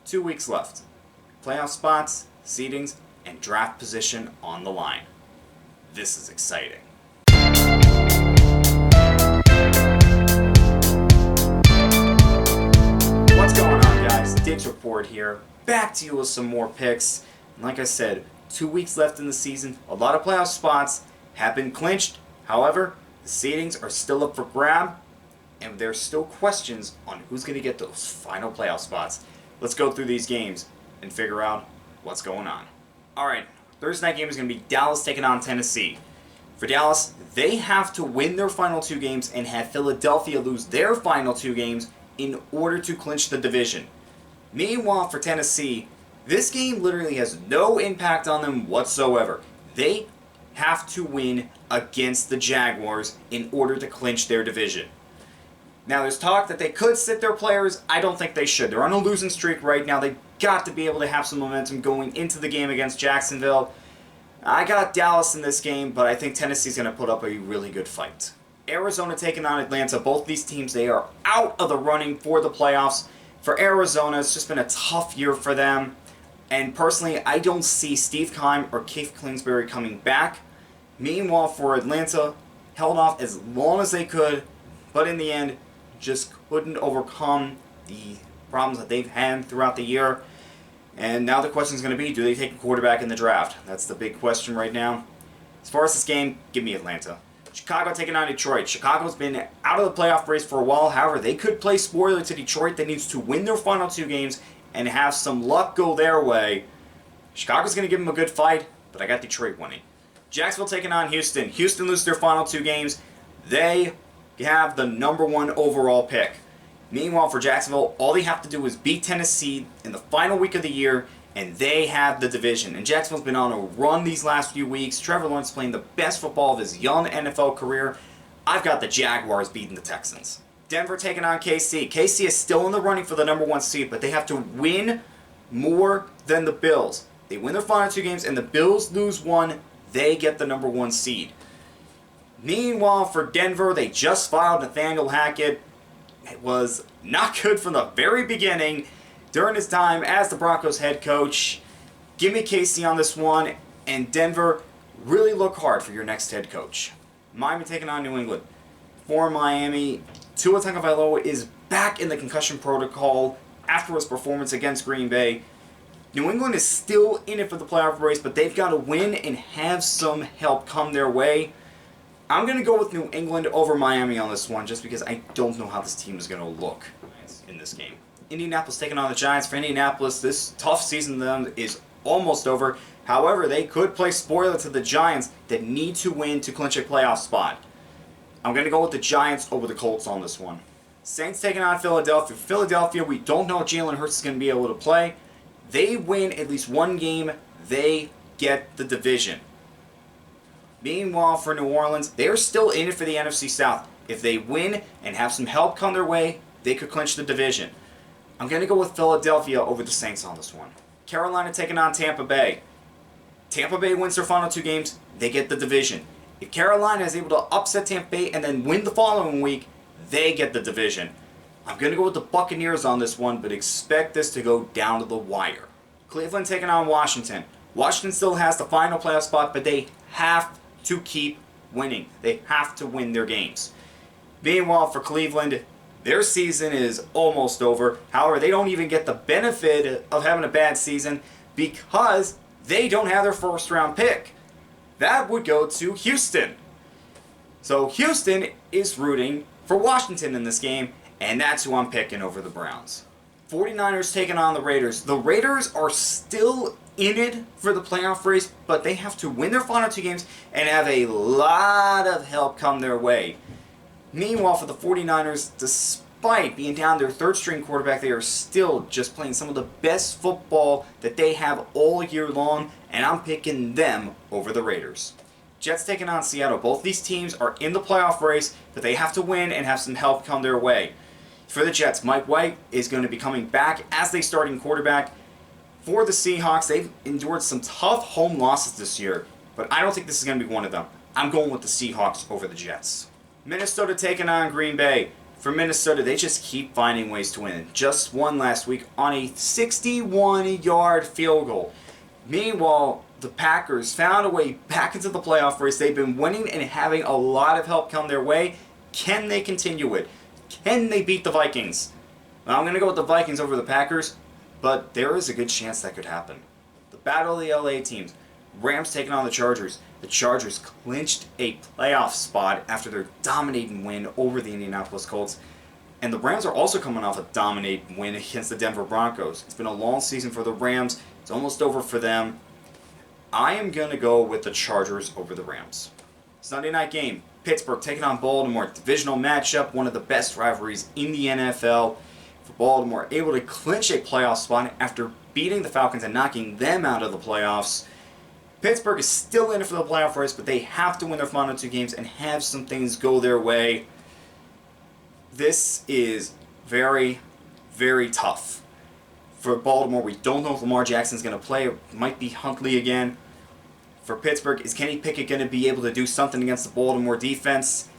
2 weeks left. Playoff spots, seedings, and draft position on the line. This is exciting. What's going on, guys? Diggs Report here. Back to you with some more picks. And like I said, 2 weeks left in the season. A lot of playoff spots have been clinched. However, the seedings are still up for grab. And there's still questions on who's going to get those final playoff spots. Let's go through these games and figure out what's going on. Alright, Thursday night game is going to be Dallas taking on Tennessee. For Dallas, they have to win their final 2 games and have Philadelphia lose their final 2 games in order to clinch the division. Meanwhile, for Tennessee, this game literally has no impact on them whatsoever. They have to win against the Jaguars in order to clinch their division. Now, there's talk that they could sit their players. I don't think they should. They're on a losing streak right now. They've got to be able to have some momentum going into the game against Jacksonville. I got Dallas in this game, but I think Tennessee's going to put up a really good fight. Arizona taking on Atlanta. Both these teams, they are out of the running for the playoffs. For Arizona, it's just been a tough year for them. And personally, I don't see Steve Keim or Keith Kingsbury coming back. Meanwhile, for Atlanta, held off as long as they could, but in the end, just couldn't overcome the problems that they've had throughout the year. And now the question is going to be, do they take a quarterback in the draft? That's the big question right now. As far as this game, give me Atlanta. Chicago taking on Detroit. Chicago's been out of the playoff race for a while. However, they could play spoiler to Detroit that needs to win their final 2 games and have some luck go their way. Chicago's going to give them a good fight, but I got Detroit winning. Jacksonville taking on Houston. Houston loses their final 2 games. They have the number 1 overall pick. Meanwhile, for Jacksonville, all they have to do is beat Tennessee in the final week of the year, and they have the division. And Jacksonville's been on a run these last few weeks. Trevor Lawrence playing the best football of his young NFL career. I've got the Jaguars beating the Texans. Denver taking on KC. KC is still in the running for the number 1 seed, but they have to win more than the Bills. They win their final 2 games, and the Bills lose 1. They get the number 1 seed. Meanwhile, for Denver, they just fired Nathaniel Hackett. It was not good from the very beginning during his time as the Broncos head coach. Give me KC on this one, and Denver, really look hard for your next head coach. Miami taking on New England. For Miami, Tua Tagovailoa is back in the concussion protocol after his performance against Green Bay. New England is still in it for the playoff race, but they've got to win and have some help come their way. I'm going to go with New England over Miami on this one just because I don't know how this team is going to look in this game. Indianapolis taking on the Giants. For Indianapolis, this tough season to them is almost over. However, they could play spoiler to the Giants that need to win to clinch a playoff spot. I'm going to go with the Giants over the Colts on this one. Saints taking on Philadelphia. Philadelphia, we don't know if Jalen Hurts is going to be able to play. They win at least 1 game, they get the division. Meanwhile, for New Orleans, they're still in it for the NFC South. If they win and have some help come their way, they could clinch the division. I'm going to go with Philadelphia over the Saints on this one. Carolina taking on Tampa Bay. Tampa Bay wins their final 2 games, they get the division. If Carolina is able to upset Tampa Bay and then win the following week, they get the division. I'm going to go with the Buccaneers on this one, but expect this to go down to the wire. Cleveland taking on Washington. Washington still has the final playoff spot, but they have to keep winning. They have to win their games. Meanwhile, for Cleveland, their season is almost over. However, they don't even get the benefit of having a bad season because they don't have their first round pick. That would go to Houston. So Houston is rooting for Washington in this game, and that's who I'm picking over the Browns. 49ers taking on the Raiders. The Raiders are still in it for the playoff race, but they have to win their final 2 games and have a lot of help come their way. Meanwhile, for the 49ers, despite being down their 3rd string quarterback, they are still just playing some of the best football that they have all year long, and I'm picking them over the Raiders. Jets taking on Seattle. Both these teams are in the playoff race, but they have to win and have some help come their way. For the Jets, Mike White is going to be coming back as the starting quarterback. For the Seahawks, they've endured some tough home losses this year, but I don't think this is going to be one of them. I'm going with the Seahawks over the Jets. Minnesota taking on Green Bay. For Minnesota, they just keep finding ways to win. Just won last week on a 61-yard field goal. Meanwhile, the Packers found a way back into the playoff race. They've been winning and having a lot of help come their way. Can they continue it? Can they beat the Vikings? Now, I'm going to go with the Vikings over the Packers, but there is a good chance that could happen. The battle of the LA teams. Rams taking on the Chargers. The Chargers clinched a playoff spot after their dominating win over the Indianapolis Colts. And the Rams are also coming off a dominating win against the Denver Broncos. It's been a long season for the Rams. It's almost over for them. I am going to go with the Chargers over the Rams. Sunday night game. Pittsburgh taking on Baltimore. Divisional matchup. One of the best rivalries in the NFL. For Baltimore, able to clinch a playoff spot after beating the Falcons and knocking them out of the playoffs. Pittsburgh is still in it for the playoff race, but they have to win their final 2 games and have some things go their way. This is very, very tough. For Baltimore, we don't know if Lamar Jackson's going to play. It might be Huntley again. For Pittsburgh, is Kenny Pickett going to be able to do something against the Baltimore defense?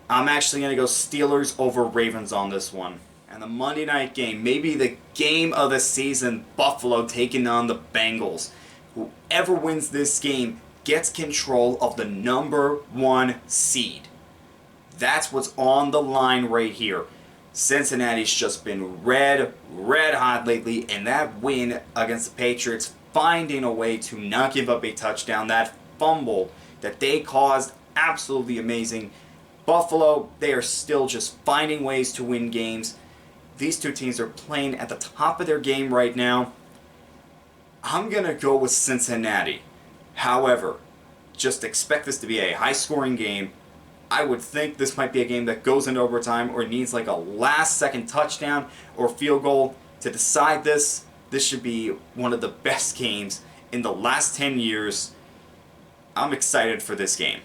I'm actually going to go Steelers over Ravens on this one. And the Monday night game, maybe the game of the season, Buffalo taking on the Bengals. Whoever wins this game gets control of the number 1 seed. That's what's on the line right here. Cincinnati's just been red hot lately, and that win against the Patriots, finding a way to not give up a touchdown, that fumble that they caused, absolutely amazing. Buffalo, they are still just finding ways to win games. These two teams are playing at the top of their game right now. I'm going to go with Cincinnati. However, just expect this to be a high-scoring game. I would think this might be a game that goes into overtime or needs like a last-second touchdown or field goal to decide this. This should be one of the best games in the last 10 years. I'm excited for this game.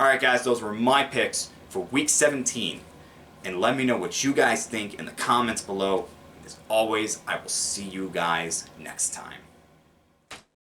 Alright guys, those were my picks for Week 17. And let me know what you guys think in the comments below. As always, I will see you guys next time.